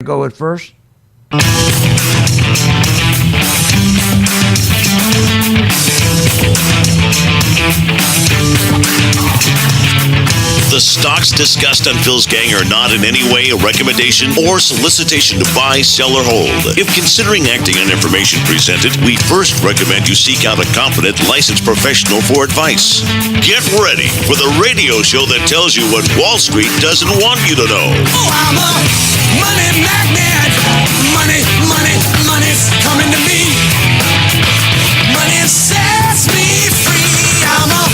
Go with first. The stocks discussed on Phil's Gang are not in any way a recommendation or solicitation to buy, sell, or hold. If considering acting on information presented, we first recommend you seek out a competent, licensed professional for advice. Get ready for the radio show that tells you what Wall Street doesn't want you to know. Oh, I'm a money magnet. Money, money, money's coming to me. Money sets me free. I'm a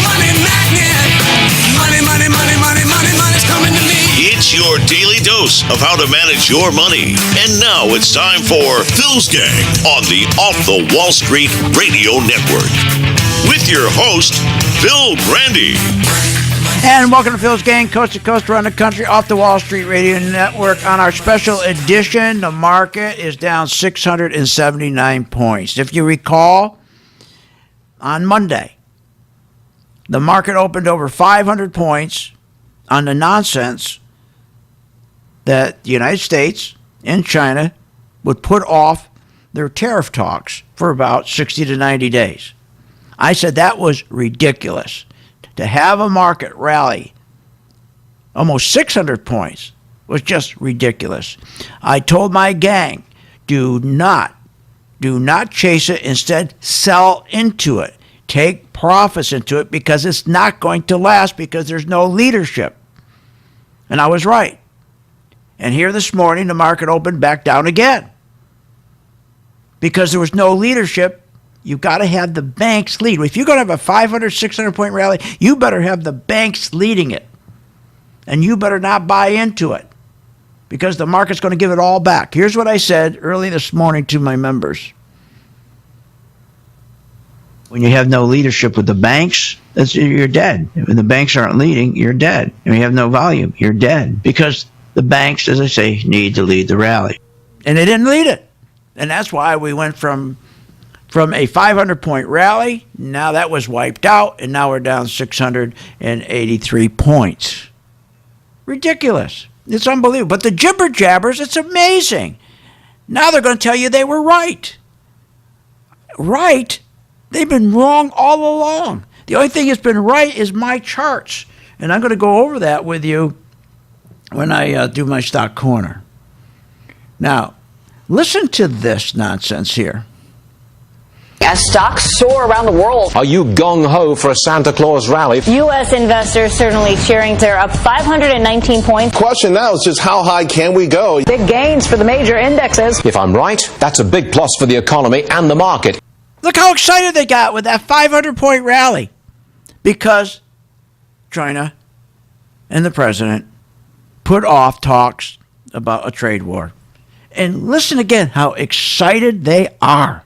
money magnet. Money, money, money, money, money, money's coming to me. It's your daily dose of how to manage your money. And now it's time for Phil's Gang on the Off the Wall Street Radio Network. With your host, Phil Grandy. And welcome to Phil's Gang, coast to coast around the country, off the Wall Street Radio Network. On our special edition, the market is down 679 points. If you recall, on Monday, the market opened over 500 points on the nonsense that the United States and China would put off their tariff talks for about 60 to 90 days. I said that was ridiculous. To have a market rally almost 600 points was just ridiculous. I told my gang, do not chase it. Instead, sell into it. Take profits into it because it's not going to last because there's no leadership. And I was right. And here this morning, the market opened back down again. Because there was no leadership, you've got to have the banks lead. If you're going to have a 500, 600-point rally, you better have the banks leading it. And you better not buy into it because the market's going to give it all back. Here's what I said early this morning to my members. When you have no leadership with the banks, you're dead. When the banks aren't leading, you're dead. When you have no volume, you're dead. Because the banks, as I say, need to lead the rally. And they didn't lead it. And that's why we went from a 500-point rally, now that was wiped out, and now we're down 683 points. Ridiculous. It's unbelievable. But the jibber jabbers, it's amazing. Now they're going to tell you they were right. Right? They've been wrong all along. The only thing that's been right is my charts. And I'm going to go over that with you when I do my stock corner. Now, listen to this nonsense here. As stocks soar around the world. Are you gung-ho for a Santa Claus rally? U.S. investors certainly cheering. They're up 519 points. Question now is just how high can we go? Big gains for the major indexes. If I'm right, that's a big plus for the economy and the market. Look how excited they got with that 500-point rally. Because China and the president put off talks about a trade war. And listen again how excited they are.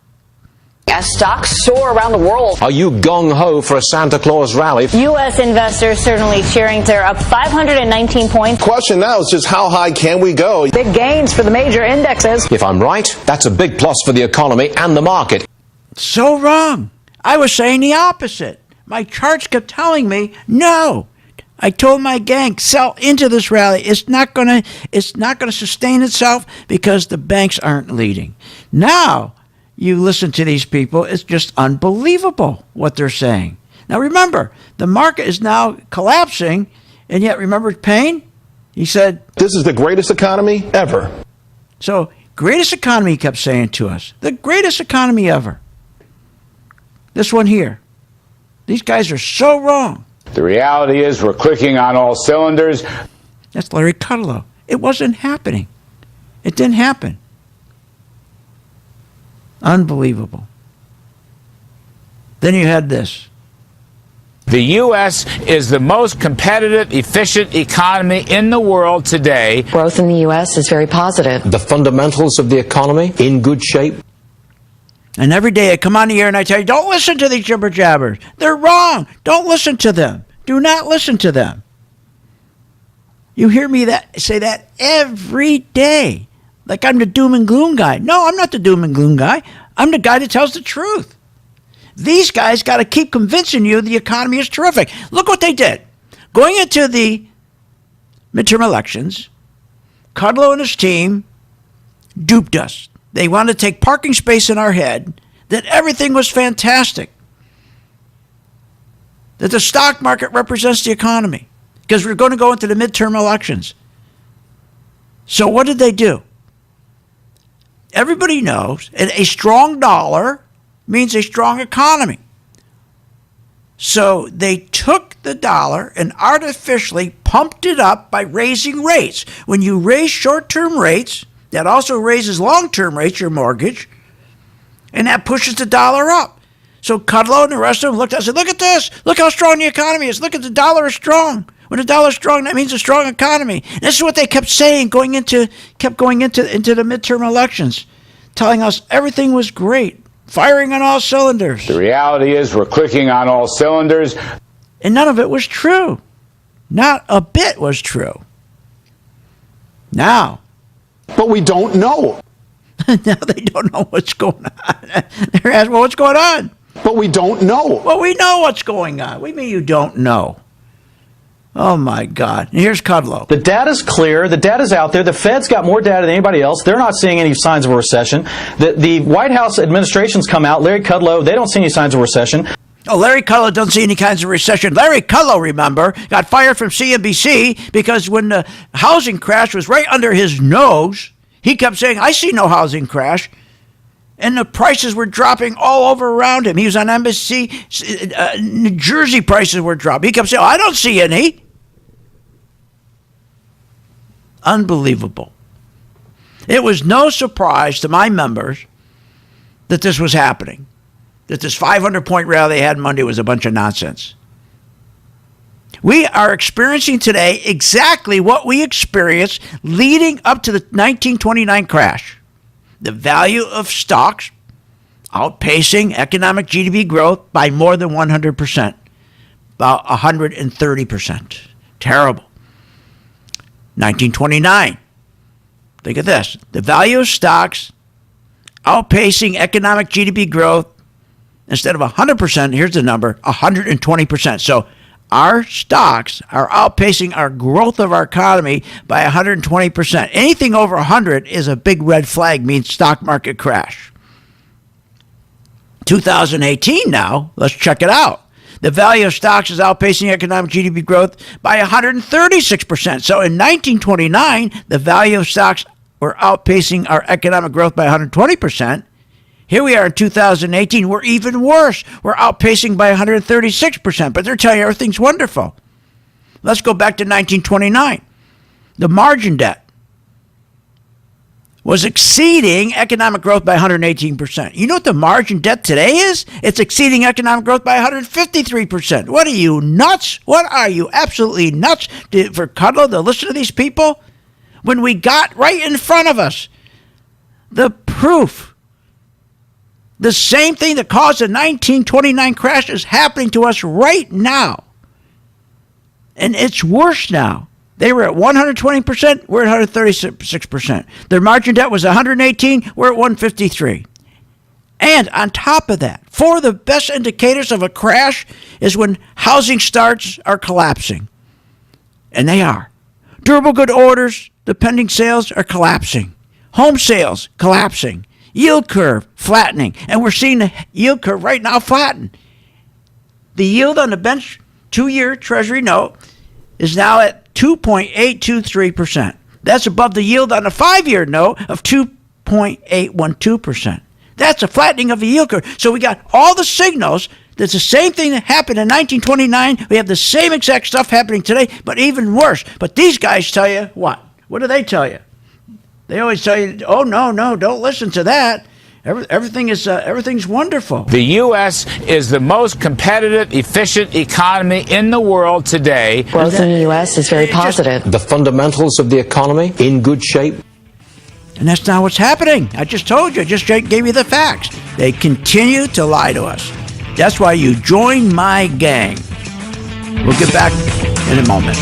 As stocks soar around the world. Are you gung-ho for a Santa Claus rally? U.S. investors certainly cheering. They're up 519 points. Question now is just how high can we go? Big gains for the major indexes. If I'm right, that's a big plus for the economy and the market. So wrong. I was saying the opposite. My charts kept telling me, no. I told my gang, sell into this rally. It's not going to sustain itself because the banks aren't leading. Now, you listen to these people, it's just unbelievable what they're saying. Now remember, the market is now collapsing, and yet remember Payne? He said, this is the greatest economy ever. So, greatest economy, he kept saying to us. The greatest economy ever. This one here. These guys are so wrong. The reality is we're clicking on all cylinders. That's Larry Kudlow. It wasn't happening. It didn't happen. Unbelievable. Then you had this. The U.S. is the most competitive, efficient economy in the world today. Growth in the U.S. is very positive. The fundamentals of the economy in good shape. And every day I come on the air and I tell you, don't listen to these jibber jabbers. They're wrong. Don't listen to them. Do not listen to them. You hear me say that every day. Like I'm the doom and gloom guy. No, I'm not the doom and gloom guy. I'm the guy that tells the truth. These guys got to keep convincing you the economy is terrific. Look what they did. Going into the midterm elections, Kudlow and his team duped us. They wanted to take parking space in our head that everything was fantastic, that the stock market represents the economy, because we're going to go into the midterm elections. So what did they do? Everybody knows a strong dollar means a strong economy. So they took the dollar and artificially pumped it up by raising rates. When you raise short-term rates, that also raises long-term rates, your mortgage, and that pushes the dollar up. So Kudlow and the rest of them looked at us and said, look at this. Look how strong the economy is. Look at the dollar is strong. When the dollar is strong, that means a strong economy. And this is what they kept saying, kept going into the midterm elections, telling us everything was great, firing on all cylinders. The reality is we're clicking on all cylinders. And none of it was true. Not a bit was true. Now. But we don't know. Now they don't know what's going on. They're asking, well, what's going on? But we don't know. Well, we know what's going on. What do you mean you don't know? Oh, my God. And here's Kudlow. The data's clear. The data's out there. The Fed's got more data than anybody else. They're not seeing any signs of a recession. The White House administration's come out. Larry Kudlow, they don't see any signs of recession. Oh, Larry Kudlow doesn't see any kinds of recession. Larry Kudlow, remember, got fired from CNBC because when the housing crash was right under his nose, he kept saying, I see no housing crash. And the prices were dropping all over around him. He was on NBC. New Jersey prices were dropping. He kept saying, I don't see any. Unbelievable. It was no surprise to my members that this was happening, that this 500-point rally they had Monday was a bunch of nonsense. We are experiencing today exactly what we experienced leading up to the 1929 crash. The value of stocks outpacing economic GDP growth by more than 100%, about 130%. Terrible. 1929. Think of this. The value of stocks outpacing economic GDP growth, instead of 100%, here's the number, 120%. So our stocks are outpacing our growth of our economy by 120%. Anything over 100 is a big red flag, means stock market crash. 2018 now, let's check it out. The value of stocks is outpacing economic GDP growth by 136%. So in 1929, the value of stocks were outpacing our economic growth by 120%. Here we are in 2018. We're even worse. We're outpacing by 136%. But they're telling you everything's wonderful. Let's go back to 1929. The margin debt was exceeding economic growth by 118%. You know what the margin debt today is? It's exceeding economic growth by 153%. What are you, nuts? What are you, absolutely nuts for Kudlow to listen to these people? When we got right in front of us the proof, the same thing that caused the 1929 crash is happening to us right now. And it's worse now. They were at 120%, we're at 136%. Their margin debt was 118, we're at 153. And on top of that, four of the best indicators of a crash is when housing starts are collapsing. And they are. Durable good orders, the pending sales are collapsing. Home sales collapsing. Yield curve flattening. And we're seeing the yield curve right now flatten. The yield on the bench 2-year Treasury note is now at 2.823%. That's above the yield on a 5-year note of 2.812%. That's a flattening of the yield curve. So we got all the signals. That's the same thing that happened in 1929. We have the same exact stuff happening today, but even worse. But these guys tell you what? What do they tell you? They always tell you, oh, no, don't listen to that. Everything's wonderful. The U.S. is the most competitive, efficient economy in the world today. Growth in the U.S. is very positive. The fundamentals of the economy in good shape. And that's not what's happening. I just told you. I just gave you the facts. They continue to lie to us. That's why you join my gang. We'll get back in a moment.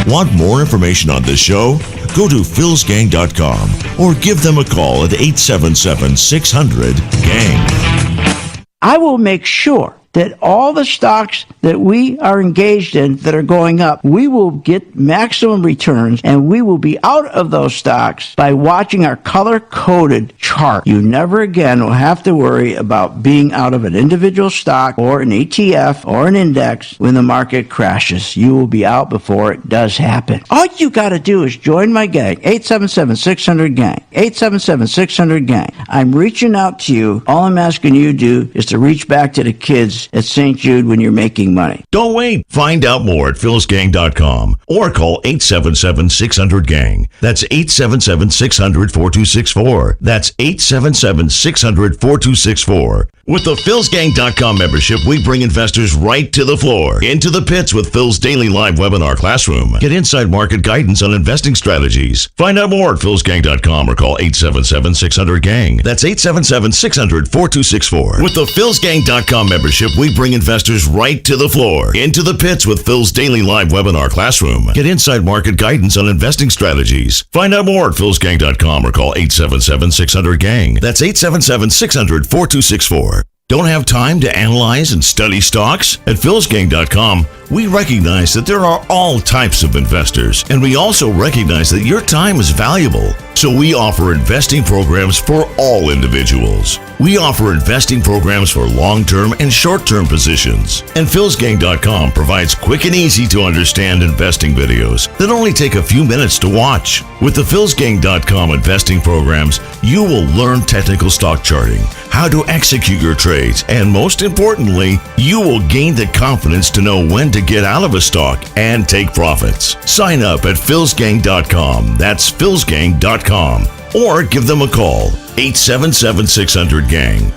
Want more information on this show? Go to philsgang.com or give them a call at 877-600-GANG. I will make sure that all the stocks that we are engaged in that are going up, we will get maximum returns, and we will be out of those stocks by watching our color-coded chart. You never again will have to worry about being out of an individual stock or an ETF or an index when the market crashes. You will be out before it does happen. All you got to do is join my gang, 877-600-GANG, 877-600-GANG. I'm reaching out to you. All I'm asking you to do is to reach back to the kids at St. Jude when you're making money. Don't wait. Find out more at philsgang.com or call 877-600-GANG. That's 877-600-4264. That's 877-600-4264. With the philsgang.com membership, we bring investors right to the floor, into the pits with Phil's daily live webinar classroom. Get inside market guidance on investing strategies. Find out more at philsgang.com or call 877-600-GANG. That's 877-600-4264. With the philsgang.com membership, we bring investors right to the floor, into the pits with Phil's daily live webinar classroom. Get inside market guidance on investing strategies. Find out more at philsgang.com or call 877-600-GANG. That's 877-600-4264. Don't have time to analyze and study stocks? At philsgang.com, we recognize that there are all types of investors, and we also recognize that your time is valuable. So we offer investing programs for all individuals. We offer investing programs for long-term and short-term positions. And philsgang.com provides quick and easy to understand investing videos that only take a few minutes to watch. With the philsgang.com investing programs, you will learn technical stock charting, how to execute your trades, and most importantly, you will gain the confidence to know when to get out of a stock and take profits. Sign up at philsgang.com. That's philsgang.com. Or give them a call, 877-600-GANG.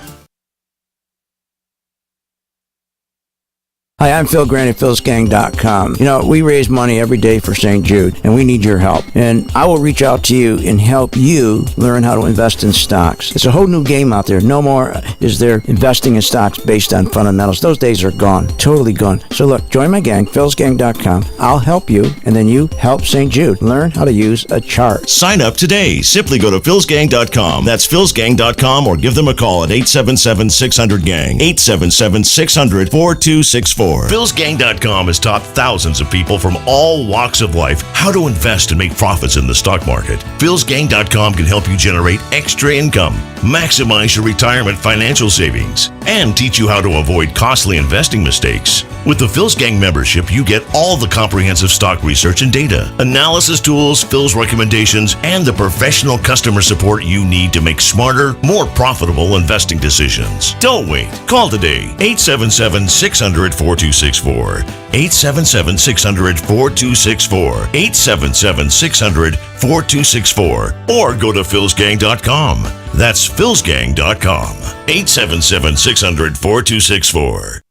Hi, I'm Phil Grant at philsgang.com. You know, we raise money every day for St. Jude, and we need your help. And I will reach out to you and help you learn how to invest in stocks. It's a whole new game out there. No more is there investing in stocks based on fundamentals. Those days are gone, totally gone. So look, join my gang, philsgang.com. I'll help you, and then you help St. Jude. Learn how to use a chart. Sign up today. Simply go to philsgang.com. That's philsgang.com, or give them a call at 877-600-GANG, 877-600-4264. philsgang.com has taught thousands of people from all walks of life how to invest and make profits in the stock market. philsgang.com can help you generate extra income, maximize your retirement financial savings, and teach you how to avoid costly investing mistakes. With the Phil's Gang membership, you get all the comprehensive stock research and data, analysis tools, Phil's recommendations, and the professional customer support you need to make smarter, more profitable investing decisions. Don't wait. Call today, 877-600-4264. 877-600-4264. 877-600-4264. Or go to philsgang.com. That's philsgang.com. 877-600-4264.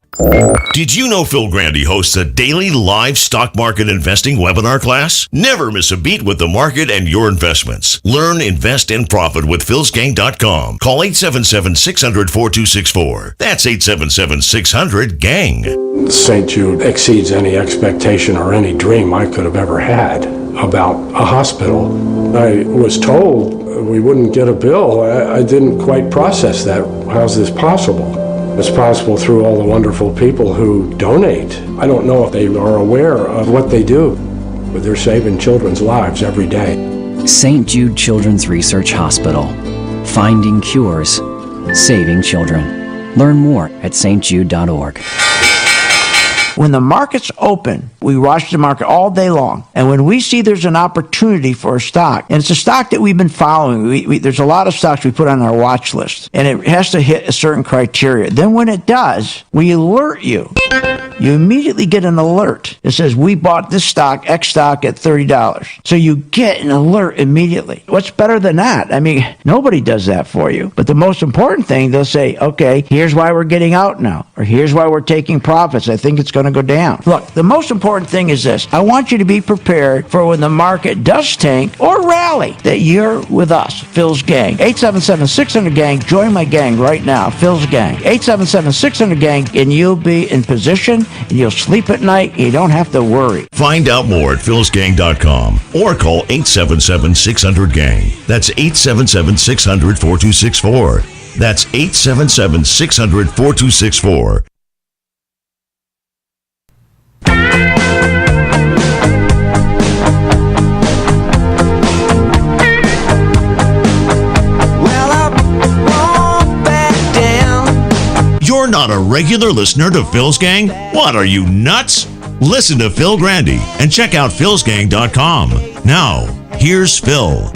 Did you know Phil Grandy hosts a daily live stock market investing webinar class? Never miss a beat with the market and your investments. Learn, invest, and profit with philsgang.com. Call 877-600-4264. That's 877-600-GANG. St. Jude exceeds any expectation or any dream I could have ever had about a hospital. I was told we wouldn't get a bill. I didn't quite process that. How's this possible? It's possible through all the wonderful people who donate. I don't know if they are aware of what they do, but they're saving children's lives every day. St. Jude Children's Research Hospital. Finding cures. Saving children. Learn more at stjude.org. When the market's open, we watch the market all day long. And when we see there's an opportunity for a stock, and it's a stock that we've been following, there's a lot of stocks we put on our watch list, and it has to hit a certain criteria. Then when it does, we alert you. You immediately get an alert. It says, we bought this stock, X stock, at $30. So you get an alert immediately. What's better than that? I mean, nobody does that for you. But the most important thing, they'll say, okay, here's why we're getting out now, or here's why we're taking profits. I think it's going to go down. Look, the most important thing is this. I want you to be prepared for when the market does tank or rally, that you're with us, Phil's Gang. 877-600-GANG. Join my gang right now, Phil's Gang. 877-600-GANG, and you'll be in position, and you'll sleep at night, and you don't have to worry. Find out more at philsgang.com or call 877-600-GANG. That's 877-600-4264. That's 877-600-4264. not a regular listener to Phil's Gang? What, are you nuts? Listen to Phil Grandy and check out philsgang.com. Now, here's Phil.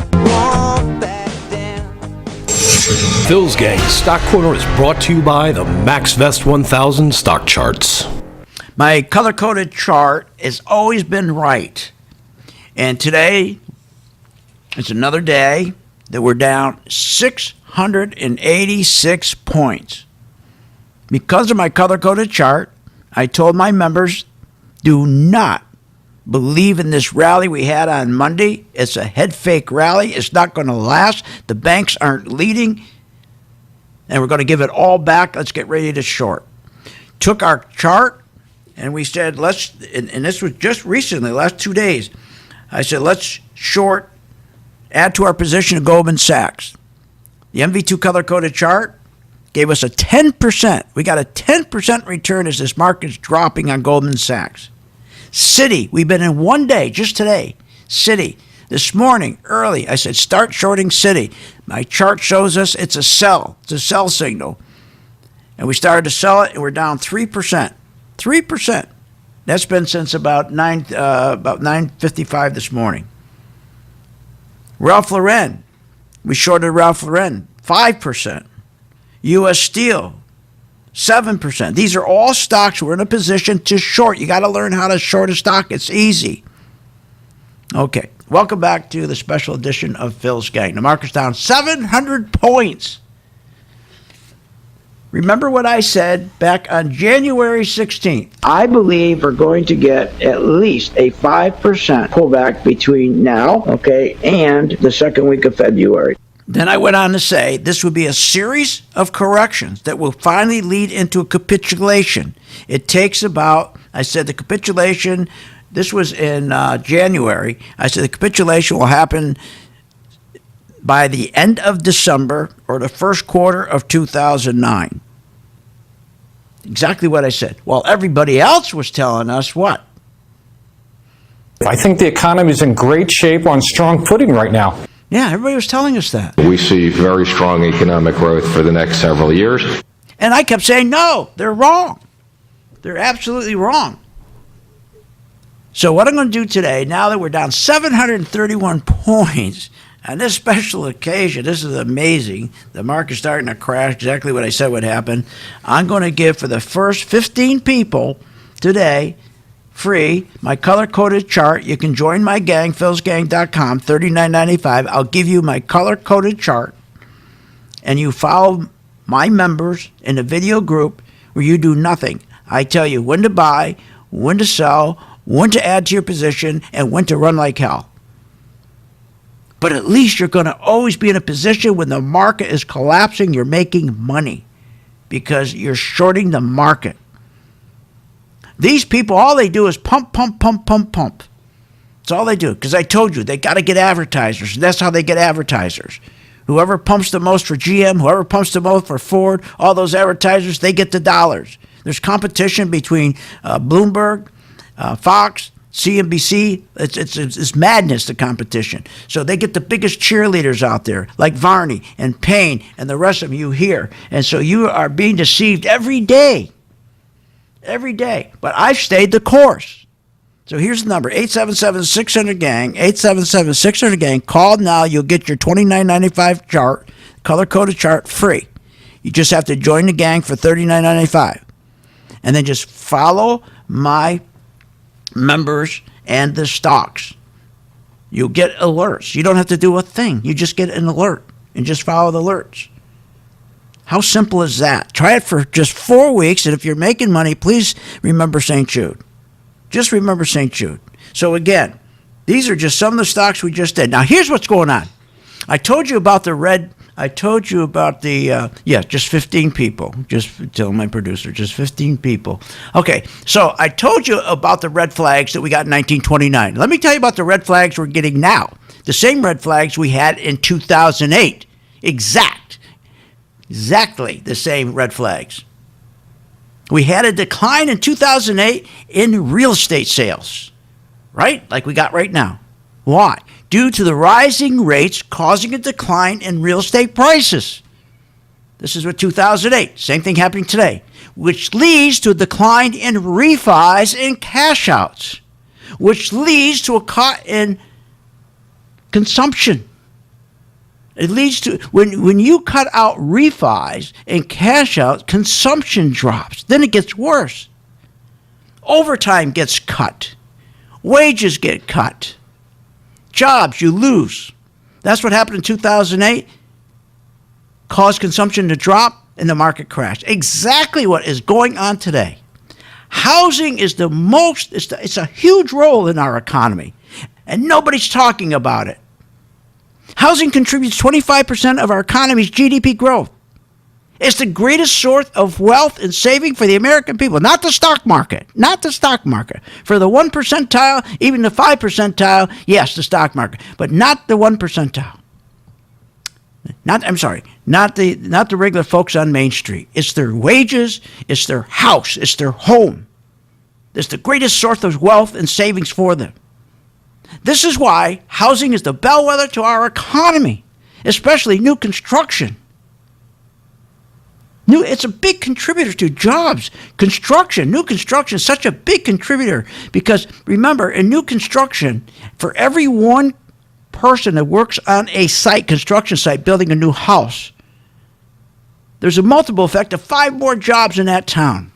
Phil's Gang Stock Corner is brought to you by the MaxVest 1000 stock charts. My color-coded chart has always been right. And today, it's another day that we're down 686 points. Because of my color-coded chart, I told my members, do not believe in this rally we had on Monday. It's a head fake rally. It's not going to last. The banks aren't leading. And we're going to give it all back. Let's get ready to short. Took our chart and we said, and this was just recently, last 2 days. I said, let's short, add to our position of Goldman Sachs. The MV2 color-coded chart gave us a 10%. We got a 10% return as this market's dropping on Goldman Sachs. Citi, we've been in 1 day, just today. Citi, this morning, early, I said, start shorting Citi. My chart shows us it's a sell. It's a sell signal. And we started to sell it, and we're down 3%. 3%. That's been since about 9:55 this morning. Ralph Lauren, we shorted Ralph Lauren, 5%. U.S. Steel, 7%. These are all stocks we're in a position to short. You got to learn how to short a stock. It's easy. Okay, welcome back to the special edition of Phil's Gang. The market's down 700 points. Remember what I said back on January 16th. I believe we're going to get at least a 5% pullback between now, and the second week of February. Then I went on to say this would be a series of corrections that will finally lead into a capitulation. It takes about, I said the capitulation, this was in January, I said the capitulation will happen by the end of December or the first quarter of 2009. Exactly what I said. While everybody else was telling us what? I think the economy is in great shape, on strong footing right now. Yeah, everybody was telling us that. We see very strong economic growth for the next several years. And I kept saying, no, they're wrong. They're absolutely wrong. So what I'm going to do today, now that we're down 731 points, on this special occasion, this is amazing. The market's starting to crash, exactly what I said would happen. I'm going to give for the first 15 people today, free, my color-coded chart. You can join my gang, philsgang.com, $39.95. I'll give you my color-coded chart, and you follow my members in a video group where you do nothing. I tell you when to buy, when to sell, when to add to your position, and when to run like hell. But at least you're going to always be in a position when the market is collapsing, you're making money because you're shorting the market. These people, all they do is pump, pump, pump, pump, pump. That's all they do. Because I told you, they got to get advertisers. And that's how they get advertisers. Whoever pumps the most for GM, whoever pumps the most for Ford, all those advertisers, they get the dollars. There's competition between Bloomberg, Fox, CNBC. It's madness, the competition. So they get the biggest cheerleaders out there, like Varney and Payne and the rest of you here. And so you are being deceived every day. Every day. But I've stayed the course. So here's the number, 877-600-GANG, 877-600-GANG. Call now. You'll get your $29.95 chart, color-coded chart, free. You just have to join the gang for $39.95. And then just follow my members and the stocks. You'll get alerts. You don't have to do a thing. You just get an alert and just follow the alerts. How simple is that? Try it for just 4 weeks, and if you're making money, please remember St. Jude. Just remember St. Jude. So again, these are just some of the stocks we just did. Now here's what's going on. I told you about the red. I told you about the, just 15 people. Just tell my producer, just 15 people. Okay, so I told you about the red flags that we got in 1929. Let me tell you about the red flags we're getting now. The same red flags we had in 2008. Exactly the same red flags. We had a decline in 2008 in real estate sales, right? Like we got right now. Why? Due to the rising rates causing a decline in real estate prices. This is what 2008. Same thing happening today. which leads to a decline in refis and cash outs, which leads to a cut in consumption. It leads to, when you cut out refis and cash outs, consumption drops. Then it gets worse. Overtime gets cut. Wages get cut. Jobs you lose. That's what happened in 2008. Caused consumption to drop and the market crashed. Exactly what is going on today. Housing is it's a huge role in our economy, and nobody's talking about it. Housing contributes 25% of our economy's GDP growth. It's the greatest source of wealth and saving for the American people, not the stock market, not the stock market. For the 1 percentile, even the 5 percentile, yes, the stock market, but not the 1 percentile. Not the regular folks on Main Street. It's their wages, it's their house, it's their home. It's the greatest source of wealth and savings for them. This is why housing is the bellwether to our economy, especially new construction. It's a big contributor to jobs. New construction is such a big contributor because, remember, in new construction, for every one person that works on a construction site, building a new house, there's a multiple effect of 5 more jobs in that town.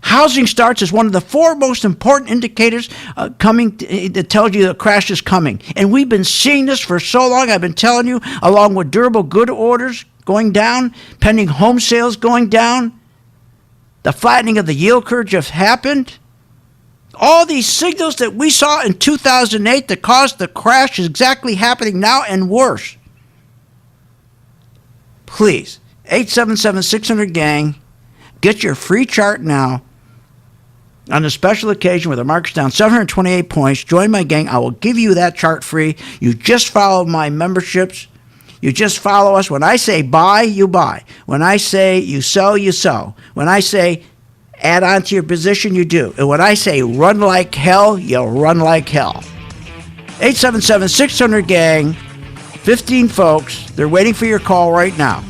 Housing starts as one of the 4 most important indicators that tells you the crash is coming. And we've been seeing this for so long. I've been telling you, along with durable good orders going down, pending home sales going down, the flattening of the yield curve just happened. All these signals that we saw in 2008 that caused the crash is exactly happening now and worse. Please, 877-600-GANG, get your free chart now. On a special occasion where the market's down 728 points, join my gang. I will give you that chart free. You just follow my memberships. You just follow us. When I say buy, you buy. When I say you sell, you sell. When I say add on to your position, you do. And when I say run like hell, you'll run like hell. 877-600-GANG, 15 folks. They're waiting for your call right now.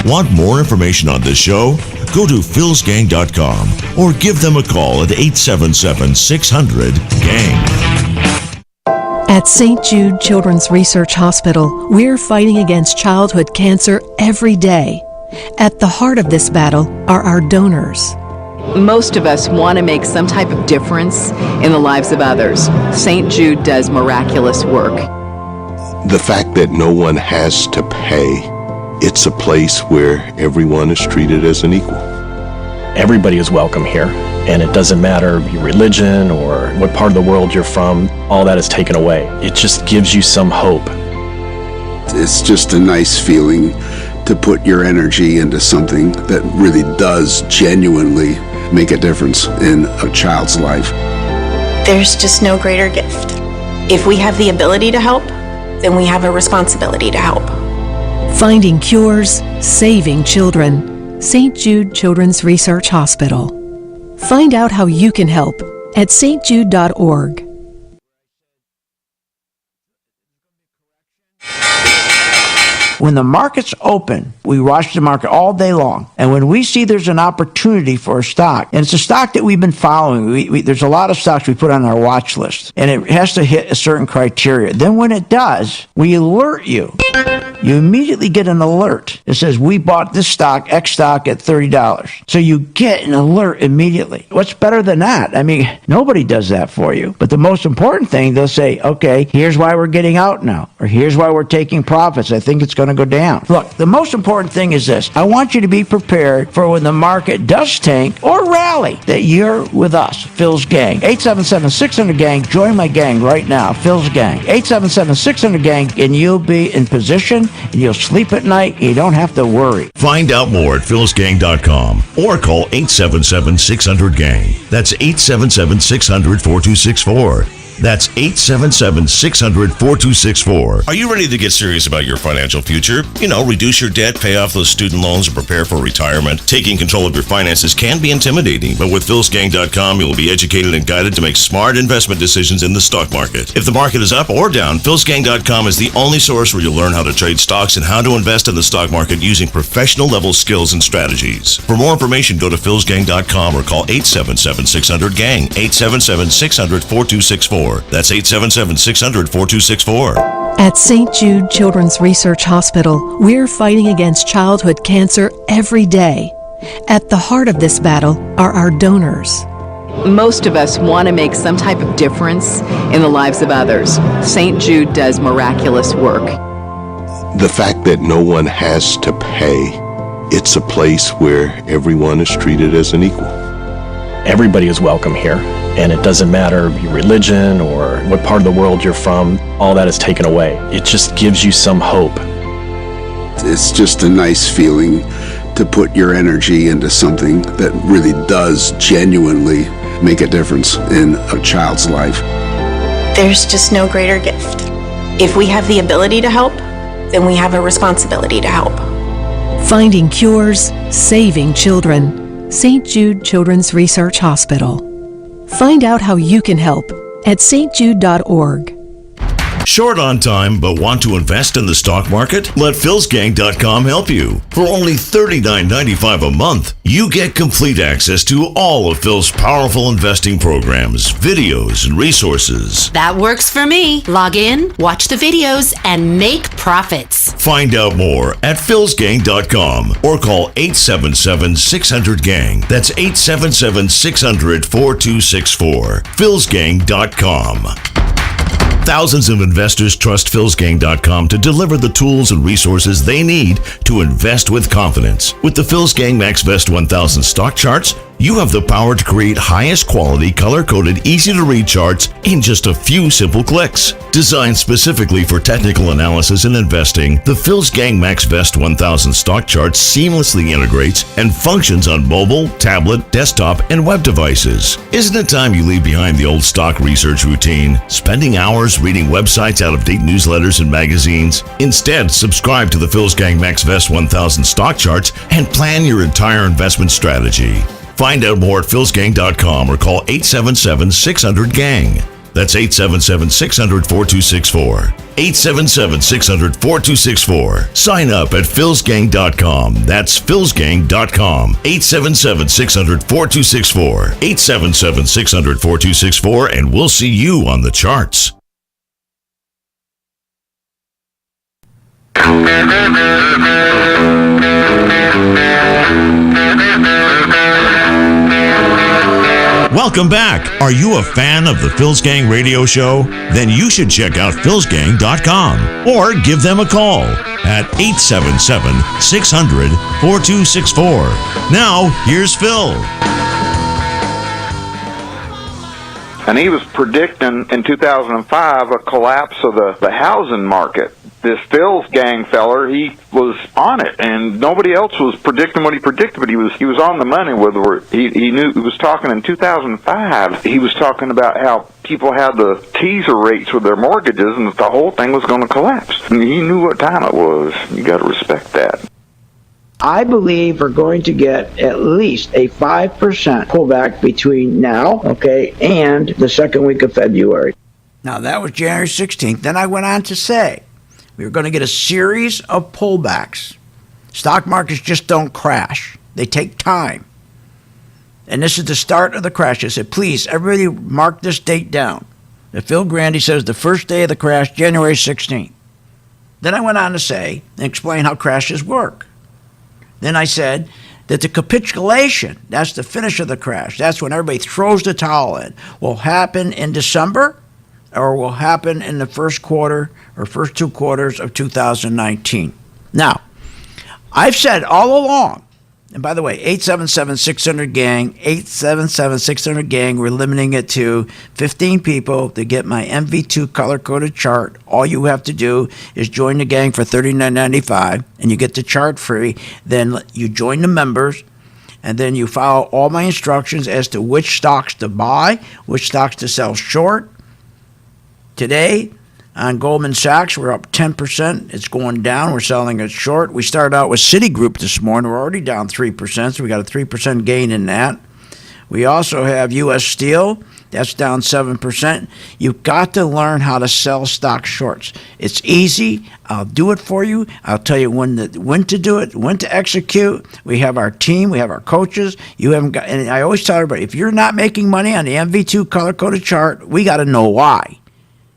Want more information on this show? Go to philsgang.com or give them a call at 877-600-GANG. At St. Jude Children's Research Hospital, we're fighting against childhood cancer every day. At the heart of this battle are our donors. Most of us want to make some type of difference in the lives of others. St. Jude does miraculous work. The fact that no one has to pay, it's a place where everyone is treated as an equal. Everybody is welcome here, and it doesn't matter your religion or what part of the world you're from. All that is taken away. It just gives you some hope. It's just a nice feeling to put your energy into something that really does genuinely make a difference in a child's life. There's just no greater gift. If we have the ability to help, then we have a responsibility to help. Finding cures, saving children. St. Jude Children's Research Hospital. Find out how you can help at stjude.org. When the market's open, we watch the market all day long. And when we see there's an opportunity for a stock, and it's a stock that we've been following, there's a lot of stocks we put on our watch list, and it has to hit a certain criteria. Then when it does, we alert you. You immediately get an alert. It says, we bought this stock, X stock, at $30. So you get an alert immediately. What's better than that? I mean, nobody does that for you. But the most important thing, they'll say, okay, here's why we're getting out now, or here's why we're taking profits. I think it's going to go down. Look, the most important thing is this. I want you to be prepared for when the market does tank or rally, that you're with us, Phil's Gang. 877-600-GANG. Join my gang right now, Phil's Gang. 877-600-GANG, and you'll be in position, and you'll sleep at night, and you don't have to worry. Find out more at philsgang.com or call 877-600-GANG. That's 877-600-4264. That's 877-600-4264. Are you ready to get serious about your financial future? Reduce your debt, pay off those student loans, and prepare for retirement. Taking control of your finances can be intimidating, but with philsgang.com, you'll be educated and guided to make smart investment decisions in the stock market. If the market is up or down, philsgang.com is the only source where you'll learn how to trade stocks and how to invest in the stock market using professional level skills and strategies. For more information, go to philsgang.com or call 877-600-GANG, 877-600-4264. That's 877-600-4264. At St. Jude Children's Research Hospital, we're fighting against childhood cancer every day. At the heart of this battle are our donors. Most of us want to make some type of difference in the lives of others. St. Jude does miraculous work. The fact that no one has to pay, it's a place where everyone is treated as an equal. Everybody is welcome here, and it doesn't matter your religion or what part of the world you're from. All that is taken away. It just gives you some hope. It's just a nice feeling to put your energy into something that really does genuinely make a difference in a child's life. There's just no greater gift. If we have the ability to help, then we have a responsibility to help. Finding cures, saving children. St. Jude Children's Research Hospital. Find out how you can help at stjude.org. Short on time but want to invest in the stock market? Let philsgang.com help you. For only $39.95 a month, you get complete access to all of Phil's powerful investing programs, videos, and resources. That works for me. Log in, watch the videos, and make profits. Find out more at philsgang.com or call 877-600-GANG. That's 877-600-4264. philsgang.com. Thousands of investors trust philsgang.com to deliver the tools and resources they need to invest with confidence. With the PhilsGang MaxVest 1000 stock charts, you have the power to create highest quality, color-coded, easy-to-read charts in just a few simple clicks. Designed specifically for technical analysis and investing, the PhilsGang MaxVest 1000 stock chart seamlessly integrates and functions on mobile, tablet, desktop, and web devices. Isn't it time you leave behind the old stock research routine, spending hours reading websites, out-of-date newsletters, and magazines? Instead, subscribe to the PhilsGang MaxVest 1000 stock charts and plan your entire investment strategy. Find out more at philsgang.com or call 877-600-GANG. That's 877-600-4264. 877-600-4264. Sign up at philsgang.com. That's philsgang.com. 877-600-4264. 877-600-4264, and we'll see you on the charts. Welcome back. Are you a fan of the PhilsGang radio show? Then you should check out philsgang.com or give them a call at 877-600-4264. Now, here's Phil. And he was predicting in 2005 a collapse of the housing market. This PhilsGang feller, he was on it, and nobody else was predicting what he predicted, but he was on the money with he knew. He was talking in 2005. He was talking about how people had the teaser rates with their mortgages, and that the whole thing was going to collapse. And he knew what time it was. You got to respect that. I believe we're going to get at least a 5% pullback between now, and the second week of February. Now, that was January 16th. Then I went on to say we were going to get a series of pullbacks. Stock markets just don't crash. They take time. And this is the start of the crash. I said, please, everybody mark this date down. That Phil Grandy says the first day of the crash, January 16th. Then I went on to say and explain how crashes work. Then I said that the capitulation, that's the finish of the crash, that's when everybody throws the towel in, will happen in December or will happen in the first quarter or first 2 quarters of 2019. Now, I've said all along, and by the way, 877-600-GANG, 877-600-GANG, we're limiting it to 15 people to get my MV2 color-coded chart. All you have to do is join the gang for $39.95, and you get the chart free. Then you join the members, and then you follow all my instructions as to which stocks to buy, which stocks to sell short, Today, on Goldman Sachs, we're up 10%. It's going down. We're selling it short. We started out with Citigroup this morning. We're already down 3%, so we got a 3% gain in that. We also have U.S. Steel. That's down 7%. You've got to learn how to sell stock shorts. It's easy. I'll do it for you. I'll tell you when to do it, when to execute. We have our team. We have our coaches. You haven't got. And I always tell everybody, if you're not making money on the MV2 color-coded chart, we got to know why.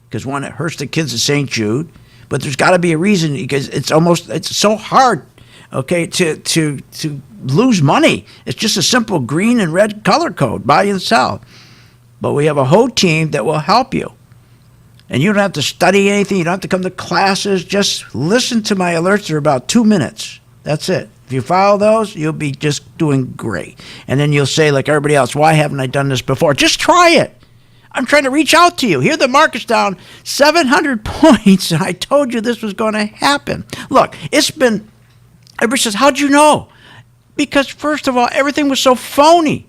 Because one, it hurts the kids at St. Jude, but there's got to be a reason, because it's so hard, okay, to lose money. It's just a simple green and red color code, buy and sell. But we have a whole team that will help you. And you don't have to study anything. You don't have to come to classes. Just listen to my alerts. They're about 2 minutes. That's it. If you follow those, you'll be just doing great. And then you'll say, like everybody else, why haven't I done this before? Just try it. I'm trying to reach out to you. Here the market's down 700 points, and I told you this was going to happen. Look, everybody says, how'd you know? Because, first of all, everything was so phony.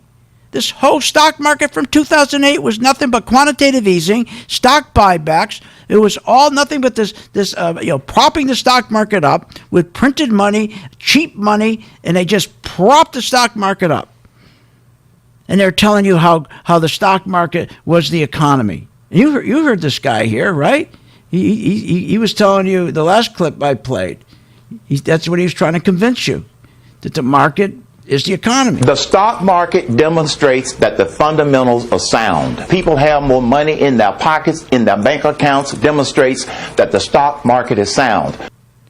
This whole stock market from 2008 was nothing but quantitative easing, stock buybacks. It was all nothing but this propping the stock market up with printed money, cheap money, and they just propped the stock market up. And they're telling you how the stock market was the economy. And you heard this guy here, right? He was telling you the last clip I played. That's what he was trying to convince you, that the market is the economy. The stock market demonstrates that the fundamentals are sound. People have more money in their pockets, in their bank accounts, demonstrates that the stock market is sound.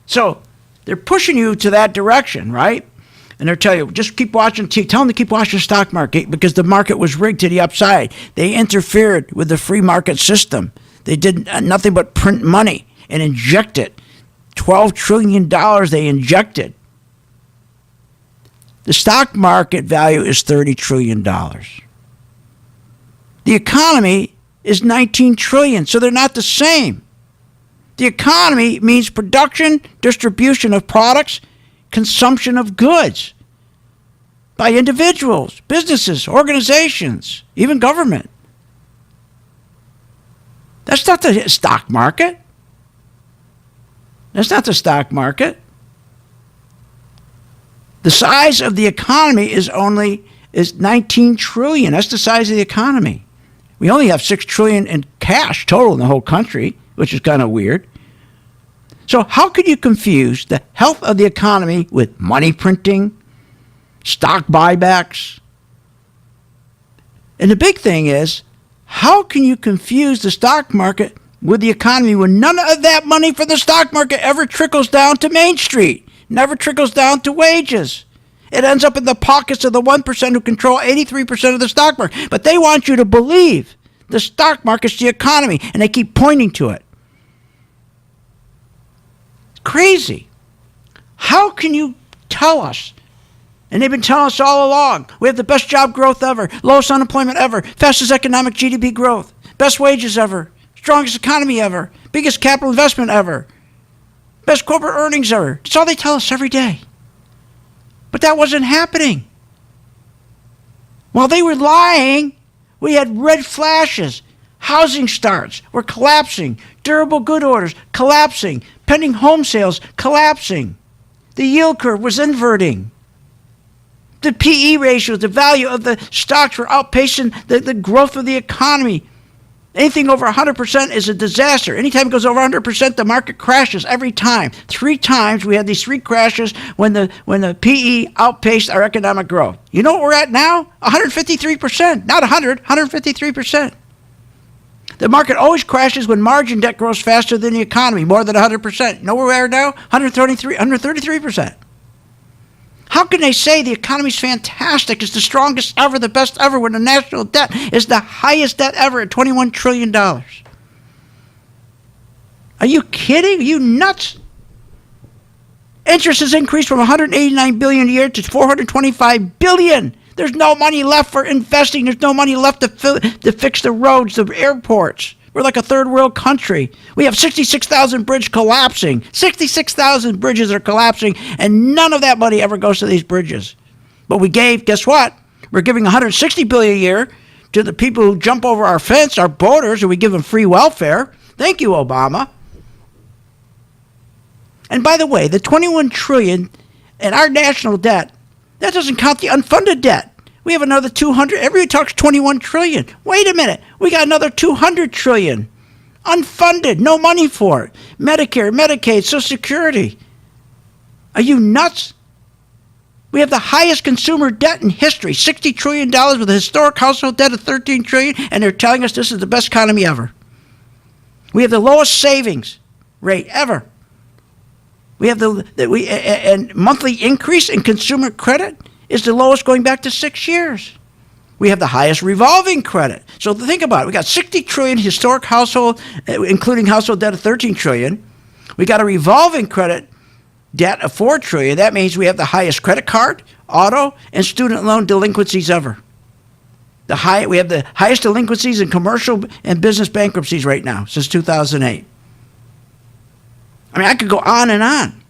So they're pushing you to that direction, right? And they're telling you, just keep watching, tell them to keep watching the stock market, because the market was rigged to the upside. They interfered with the free market system. They did nothing but print money and inject it. $12 trillion they injected. The stock market value is $30 trillion. The economy is $19 trillion, so they're not the same. The economy means production, distribution of products, consumption of goods by individuals, businesses, organizations, even government. That's not the stock market. That's not the stock market. The size of the economy is 19 trillion. That's the size of the economy. We only have 6 trillion in cash total in the whole country, which is kind of weird. So how could you confuse the health of the economy with money printing, stock buybacks? And the big thing is, how can you confuse the stock market with the economy when none of that money from the stock market ever trickles down to Main Street? Never trickles down to wages. It ends up in the pockets of the 1% who control 83% of the stock market. But they want you to believe the stock market's the economy, and they keep pointing to it. It's crazy. How can you tell us? And they've been telling us all along, we have the best job growth ever, lowest unemployment ever, fastest economic GDP growth, best wages ever, strongest economy ever, biggest capital investment ever. Best corporate earnings ever. That's all they tell us every day. But that wasn't happening. While they were lying, we had red flashes. Housing starts were collapsing. Durable good orders collapsing. Pending home sales collapsing. The yield curve was inverting. The PE ratios, the value of the stocks were outpacing the growth of the economy. Anything over 100% is a disaster. Anytime it goes over 100%, the market crashes every time. 3 times we had these 3 crashes when the PE outpaced our economic growth. You know what we're at now? 153%. Not 100, 153%. The market always crashes when margin debt grows faster than the economy, more than 100%. You know where we are now? 133%. How can they say the economy's fantastic, it's the strongest ever, the best ever, when the national debt is the highest debt ever at $21 trillion? Are you kidding? Are you nuts? Interest has increased from $189 billion a year to $425 billion. There's no money left for investing. There's no money left to fix the roads, the airports. We're like a third world country. We have 66,000 bridges collapsing. 66,000 bridges are collapsing, and none of that money ever goes to these bridges. But we gave, guess what? We're giving $160 billion a year to the people who jump over our fence, our borders, and we give them free welfare. Thank you, Obama. And by the way, the $21 trillion in our national debt, that doesn't count the unfunded debt. We have another 200. Everybody talks 21 trillion. Wait a minute. We got another 200 trillion. Unfunded. No money for it. Medicare, Medicaid, Social Security. Are you nuts? We have the highest consumer debt in history. $60 trillion with a historic household debt of $13 trillion. And they're telling us this is the best economy ever. We have the lowest savings rate ever. We have and monthly increase in consumer credit is the lowest going back to 6 years. We have the highest revolving credit. So think about it. We got 60 trillion historic household, including household debt of 13 trillion. We got a revolving credit debt of 4 trillion. That means we have the highest credit card, auto, and student loan delinquencies ever. We have the highest delinquencies in commercial and business bankruptcies right now since 2008. I mean, I could go on and on.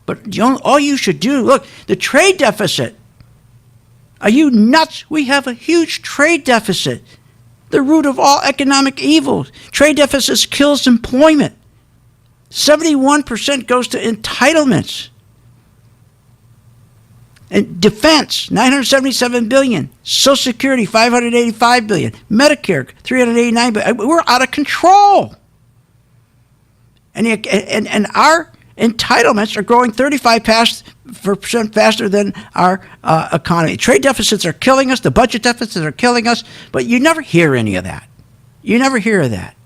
But all you should do, look, the trade deficit. Are you nuts? We have a huge trade deficit. The root of all economic evils. Trade deficits kills employment. 71% goes to entitlements. And defense, $977 billion. Social Security, $585 billion. Medicare, $389 billion. We're out of control. And our entitlements are growing 35% faster than our economy. Trade deficits are killing us. The budget deficits are killing us. But you never hear any of that. You never hear of that.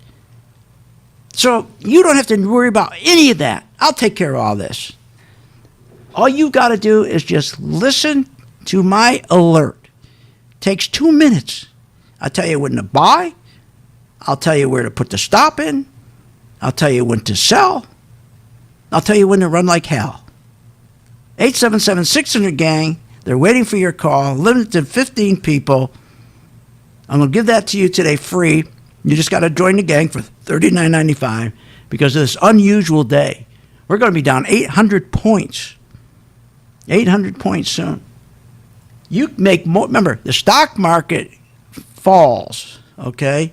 So you don't have to worry about any of that. I'll take care of all this. All you got to do is just listen to my alert. Takes 2 minutes. I'll tell you when to buy. I'll tell you where to put the stop in. I'll tell you when to sell. I'll tell you when to run like hell. 877-600-GANG. They're waiting for your call. Limited to 15 people. I'm going to give that to you today free. You just got to join the gang for $39.95 because of this unusual day. We're going to be down 800 points. 800 points soon. You make more. Remember, the stock market falls, okay,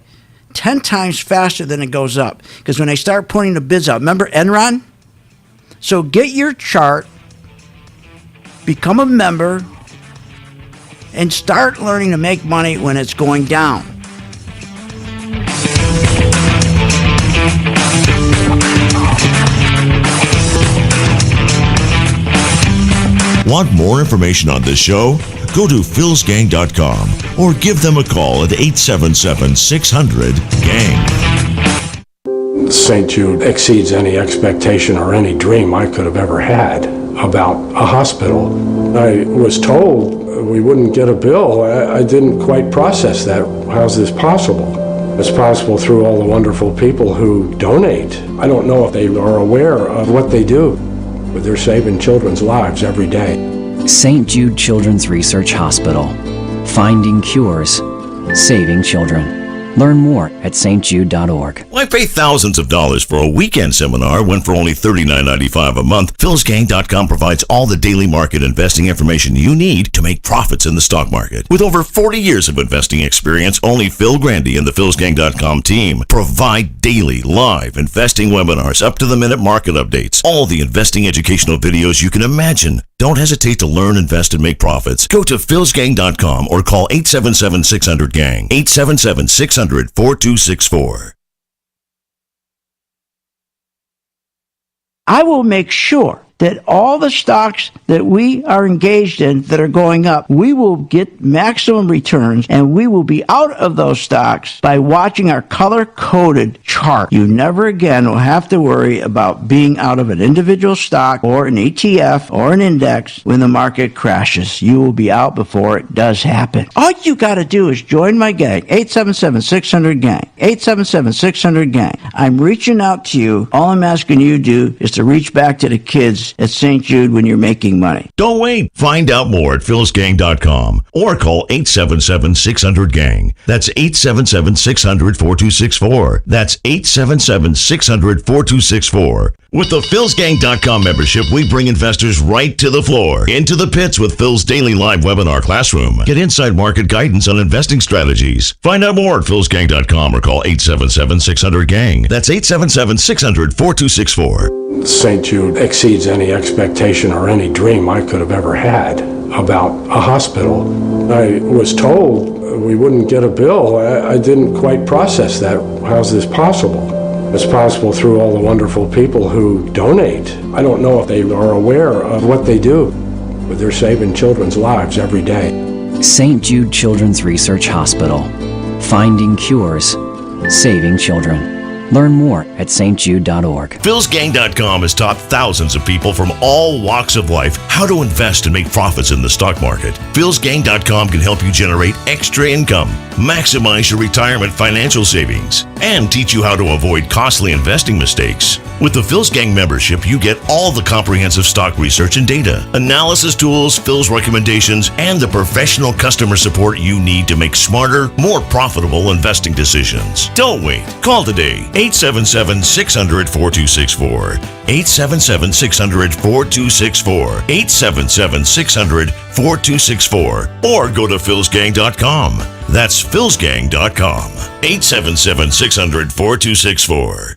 10 times faster than it goes up. Because when they start putting the bids out, remember Enron? So get your chart, become a member, and start learning to make money when it's going down. Want more information on this show? Go to philsgang.com or give them a call at 877-600-GANG. St. Jude exceeds any expectation or any dream I could have ever had about a hospital. I was told we wouldn't get a bill. I didn't quite process that. How's this possible? It's possible through all the wonderful people who donate. I don't know if they are aware of what they do, but they're saving children's lives every day. St. Jude Children's Research Hospital. Finding cures. Saving children. Learn more at stjude.org. Why pay thousands of dollars for a weekend seminar when for only $39.95 a month? philsgang.com provides all the daily market investing information you need to make profits in the stock market. With over 40 years of investing experience, only Phil Grandy and the philsgang.com team provide daily live investing webinars, up-to-the-minute market updates, all the investing educational videos you can imagine. Don't hesitate to learn, invest, and make profits. Go to philsgang.com or call 877-600-GANG, 877-600-4264. I will make sure that all the stocks that we are engaged in that are going up, we will get maximum returns, and we will be out of those stocks by watching our color-coded chart. You never again will have to worry about being out of an individual stock or an ETF or an index when the market crashes. You will be out before it does happen. All you got to do is join my gang, 877-600-GANG, 877-600-GANG. I'm reaching out to you. All I'm asking you to do is to reach back to the kids price at St. Jude when you're making money. Don't wait. Find out more at philsgang.com or call 877-600-GANG. That's 877-600-4264. That's 877-600-4264. With the philsgang.com membership, we bring investors right to the floor, into the pits with Phil's daily live webinar classroom. Get inside market guidance on investing strategies. Find out more at philsgang.com or call 877-600-GANG. That's 877-600-4264. St. Jude exceeds any expectation or any dream I could have ever had about a hospital. I was told we wouldn't get a bill. I didn't quite process that. How's this possible? It's possible through all the wonderful people who donate. I don't know if they are aware of what they do, but they're saving children's lives every day. St. Jude Children's Research Hospital. Finding cures. Saving children. Learn more at stjude.org. philsgang.com has taught thousands of people from all walks of life how to invest and make profits in the stock market. philsgang.com can help you generate extra income, maximize your retirement financial savings, and teach you how to avoid costly investing mistakes. With the Phil's Gang membership, you get all the comprehensive stock research and data, analysis tools, Phil's recommendations, and the professional customer support you need to make smarter, more profitable investing decisions. Don't wait. Call today. 877-600-4264. 877-600-4264. 877-600-4264. Or go to philsgang.com. That's philsgang.com. 877-600-4264.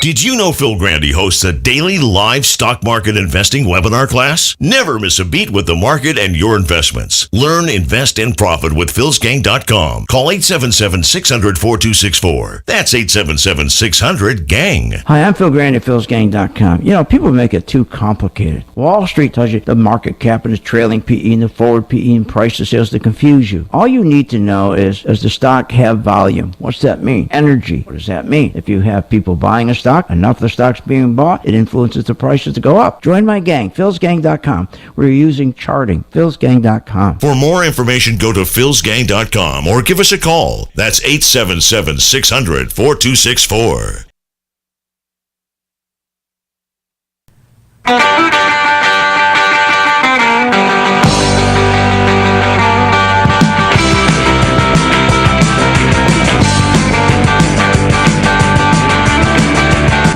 Did you know Phil Grandy hosts a daily live stock market investing webinar class? Never miss a beat with the market and your investments. Learn, invest, and profit with philsgang.com. Call 877-600-4264. That's 877-600-GANG. Hi, I'm Phil Grandy at philsgang.com. You know, people make it too complicated. Wall Street tells you the market cap and the trailing PE and the forward PE and price to sales to confuse you. All you need to know is, does the stock have volume? What's that mean? Energy. What does that mean? If you have people buying a stock, enough of the stock's being bought, it influences the prices to go up. Join my gang, philsgang.com. We're using charting, philsgang.com. For more information, go to philsgang.com or give us a call. That's 877-600-4264.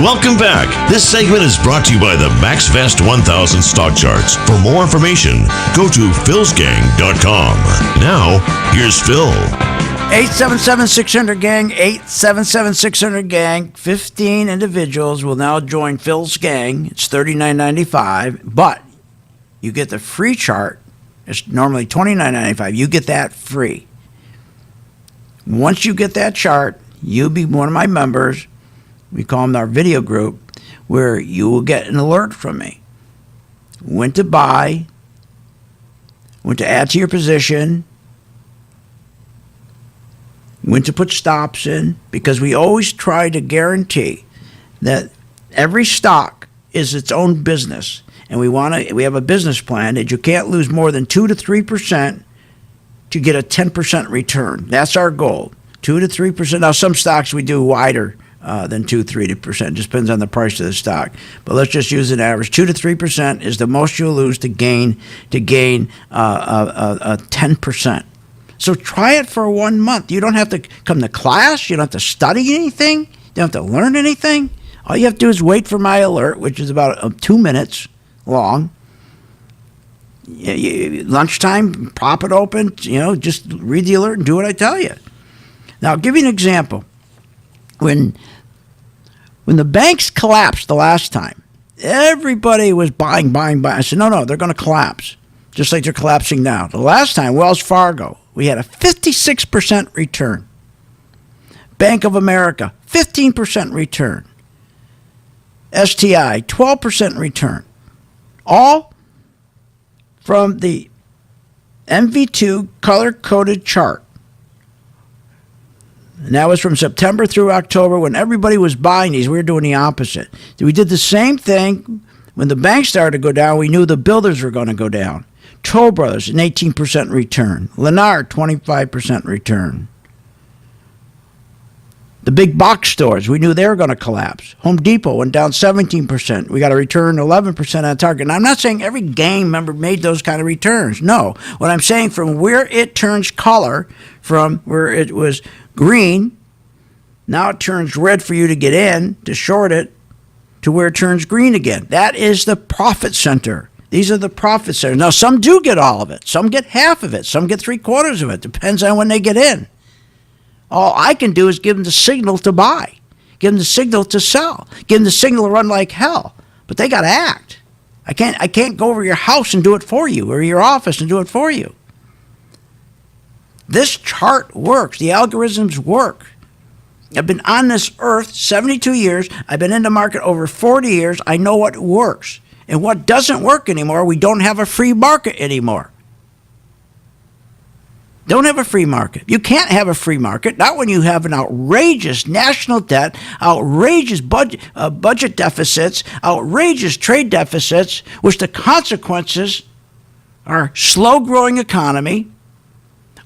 Welcome back. This segment is brought to you by the MaxVest 1000 stock charts. For more information, go to philsgang.com. Now, here's Phil. 877-600-GANG, 877-600-GANG. 15 individuals will now join Phil's gang. It's $39.95, but you get the free chart. It's normally $29.95. You get that free. Once you get that chart, you'll be one of my members. We call them our video group, where you will get an alert from me. When to buy, when to add to your position, when to put stops in, because we always try to guarantee that every stock is its own business, and we have a business plan that you can't lose more than 2 to 3% to get a 10% return. That's our goal, 2 to 3%. Now, some stocks we do wider than 2-3%. Just depends on the price of the stock. But let's just use an average. 2 to 3% is the most you'll lose to gain 10%. So try it for 1 month. You don't have to come to class. You don't have to study anything. You don't have to learn anything. All you have to do is wait for my alert, which is about 2 minutes long. Lunchtime, pop it open. Just read the alert and do what I tell you. Now, I'll give you an example. When the banks collapsed the last time, everybody was buying. I said, no, they're going to collapse, just like they're collapsing now. The last time, Wells Fargo, we had a 56% return. Bank of America, 15% return. STI, 12% return. All from the MV2 color-coded chart. And that was from September through October when everybody was buying these. We were doing the opposite. We did the same thing when the banks started to go down. We knew the builders were going to go down. Toll Brothers, an 18% return. Lennar, 25% return. The big box stores, we knew they were going to collapse. Home Depot went down 17%. We got a return 11% on Target. And I'm not saying every gang member made those kind of returns. No. What I'm saying, from where it turns color, from where it was green, now it turns red for you to get in, to short it, to where it turns green again. That is the profit center. These are the profit centers. Now, some do get all of it. Some get half of it. Some get 3/4 of it. Depends on when they get in. All I can do is give them the signal to buy, give them the signal to sell, give them the signal to run like hell. But they got to act. I can't go over your house and do it for you, or your office and do it for you. This chart works. The algorithms work. I've been on this earth 72 years. I've been in the market over 40 years. I know what works. And what doesn't work anymore, we don't have a free market anymore. Don't have a free market. You can't have a free market, not when you have an outrageous national debt, outrageous budget deficits, outrageous trade deficits, which the consequences are slow-growing economy,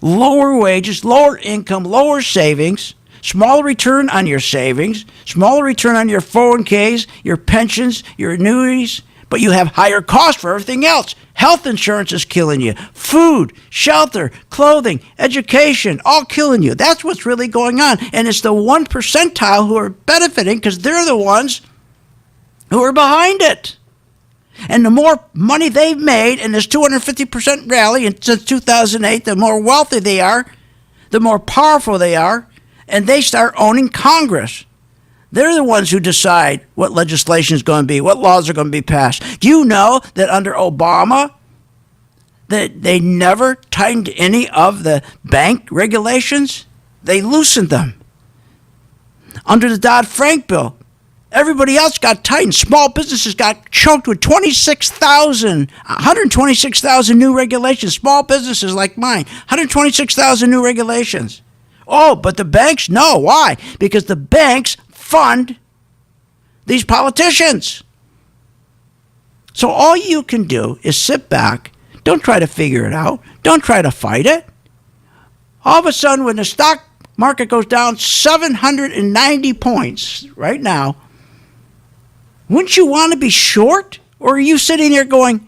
lower wages, lower income, lower savings, small return on your savings, smaller return on your 401ks, your pensions, your annuities, but you have higher costs for everything else. Health insurance is killing you. Food, shelter, clothing, education, all killing you. That's what's really going on. And it's the 1 percentile who are benefiting because they're the ones who are behind it. And the more money they've made in this 250% rally since 2008, the more wealthy they are, the more powerful they are, and they start owning Congress. They're the ones who decide what legislation is going to be, what laws are going to be passed. Do you know that under Obama, that they never tightened any of the bank regulations? They loosened them. Under the Dodd-Frank bill, everybody else got tightened. Small businesses got choked with 126,000 new regulations. Small businesses like mine, 126,000 new regulations. Oh, but the banks, no. Why? Because the banks fund these politicians. So all you can do is sit back. Don't try to figure it out. Don't try to fight it. All of a sudden, when the stock market goes down 790 points right now, wouldn't you want to be short? Or are you sitting there trying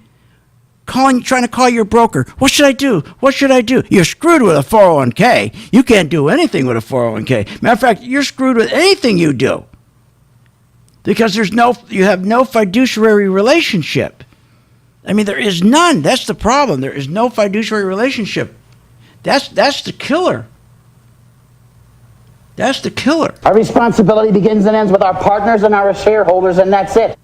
to call your broker? What should I do? What should I do? You're screwed with a 401k. You can't do anything with a 401k. Matter of fact, you're screwed with anything you do. Because you have no fiduciary relationship. I mean, there is none. That's the problem. There is no fiduciary relationship. That's the killer. That's the killer. Our responsibility begins and ends with our partners and our shareholders, and that's it.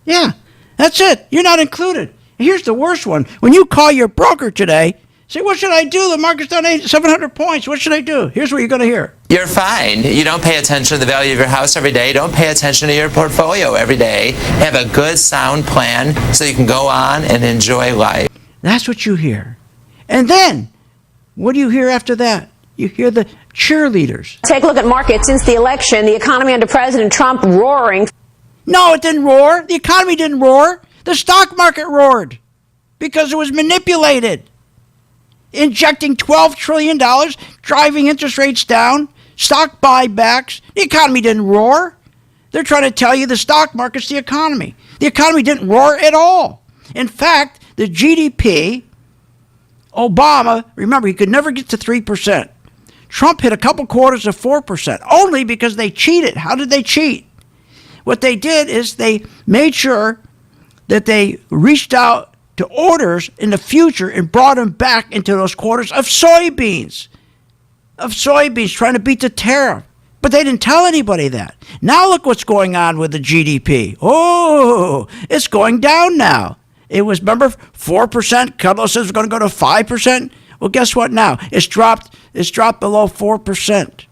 Yeah, that's it. You're not included. Here's the worst one. When you call your broker today, say, what should I do? The market's down 700 points. What should I do? Here's what you're going to hear. You're fine. You don't pay attention to the value of your house every day. Don't pay attention to your portfolio every day. Have a good, sound plan so you can go on and enjoy life. That's what you hear. And then, what do you hear after that? You hear the cheerleaders. Take a look at markets since the election. The economy under President Trump roaring. No, it didn't roar. The economy didn't roar. The stock market roared because it was manipulated. Injecting $12 trillion, driving interest rates down, stock buybacks. The economy didn't roar. They're trying to tell you the stock market's the economy. The economy didn't roar at all. In fact, the GDP, Obama, remember, he could never get to 3%. Trump hit a couple quarters of 4%, only because they cheated. How did they cheat? What they did is they made sure that they reached out to orders in the future and brought them back into those quarters of soybeans, trying to beat the tariff. But they didn't tell anybody that. Now look what's going on with the GDP. Oh, it's going down now. It was, remember, 4%. Kudlow says we're going to go to 5%. Well, guess what now? It's dropped below 4%.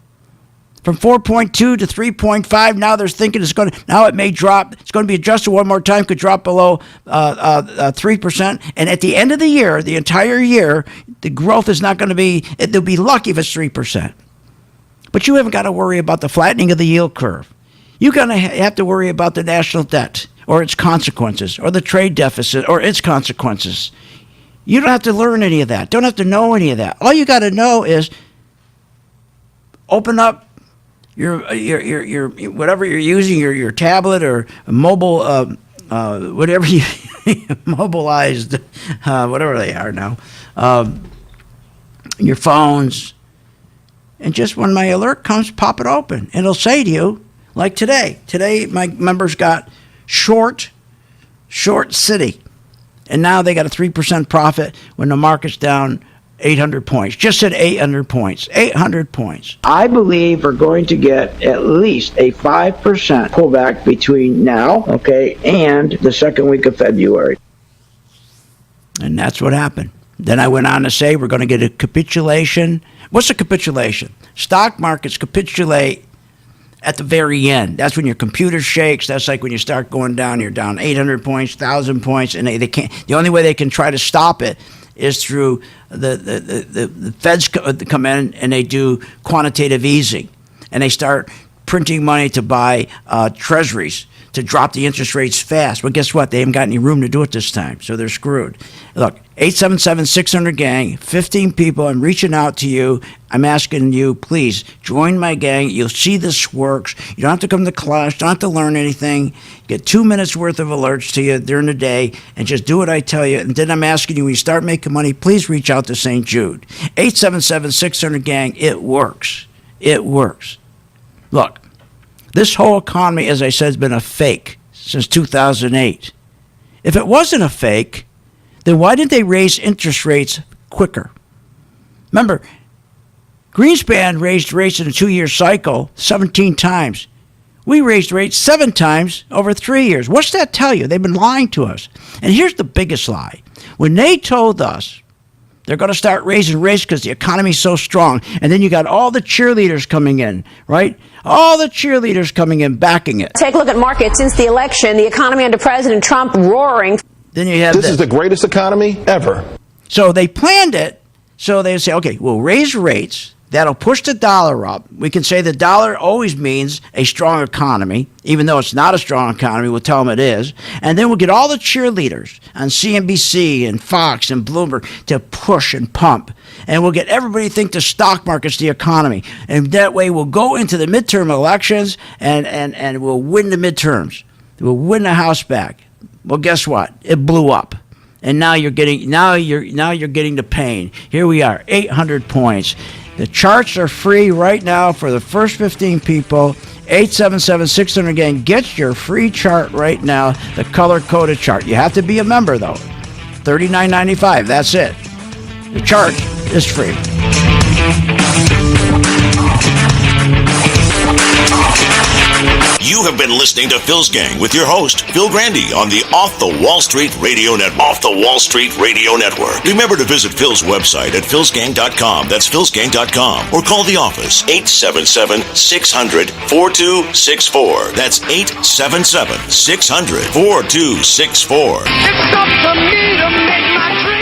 From 4.2 to 3.5, now they're thinking now it may drop. It's going to be adjusted one more time, could drop below 3%. And at the end of the year, the entire year, the growth is not going to be, they'll be lucky if it's 3%. But you haven't got to worry about the flattening of the yield curve. You're going to have to worry about the national debt or its consequences, or the trade deficit or its consequences. You don't have to learn any of that. Don't have to know any of that. All you got to know is open up your whatever you're using, your tablet or mobile, whatever you mobilized, whatever they are now, your phones, and just when my alert comes, pop it open. It'll say to you, like today. Today, my members got short Citi, and now they got a 3% profit when the market's down 800 points. Just said 800 points. 800 points. I believe we're going to get at least a 5% pullback between now, and the second week of February. And that's what happened. Then I went on to say we're going to get a capitulation. What's a capitulation? Stock markets capitulate at the very end. That's when your computer shakes. That's like when you start going down. You're down 800 points, 1,000 points, and they can't. The only way they can try to stop it is through the feds come in and they do quantitative easing, and they start printing money to buy treasuries to drop the interest rates fast. But guess what? They haven't got any room to do it this time, so they're screwed. Look, 877-600-GANG, 15 people. I'm reaching out to you. I'm asking you, please, join my gang. You'll see this works. You don't have to come to class. You don't have to learn anything. You get 2 minutes worth of alerts to you during the day, and just do what I tell you. And then I'm asking you, when you start making money, please reach out to St. Jude. 877-600-GANG. It works. It works. Look, this whole economy, as I said, has been a fake since 2008. If it wasn't a fake, then why didn't they raise interest rates quicker? Remember, Greenspan raised rates in a 2-year cycle 17 times. We raised rates 7 times over 3 years. What's that tell you? They've been lying to us. And here's the biggest lie. When they told us they're going to start raising rates because the economy's so strong, and then you got all the cheerleaders coming in, right? All the cheerleaders coming in, backing it. Take a look at markets since the election, the economy under President Trump roaring. Then you have This is the greatest economy ever. So they planned it. So they say, okay, we'll raise rates. That'll push the dollar up. We can say the dollar always means a strong economy, even though it's not a strong economy. We'll tell them it is. And then we'll get all the cheerleaders on CNBC and Fox and Bloomberg to push and pump. And we'll get everybody to think the stock market's the economy. And that way we'll go into the midterm elections and we'll win the midterms. We'll win the House back. Well, guess what? It blew up. And now you're getting the pain. Here we are, 800 points. The charts are free right now for the first 15 people. 877-600-GANG. Get your free chart right now, the color-coded chart. You have to be a member, though. $39.95. That's it. The chart is free. You have been listening to Phil's Gang with your host, Phil Grandy, on the Off the Wall Street Radio Network. Off the Wall Street Radio Network. Remember to visit Phil's website at philsgang.com. That's philsgang.com. Or call the office, 877-600-4264. That's 877-600-4264. It's up to me to make my dream.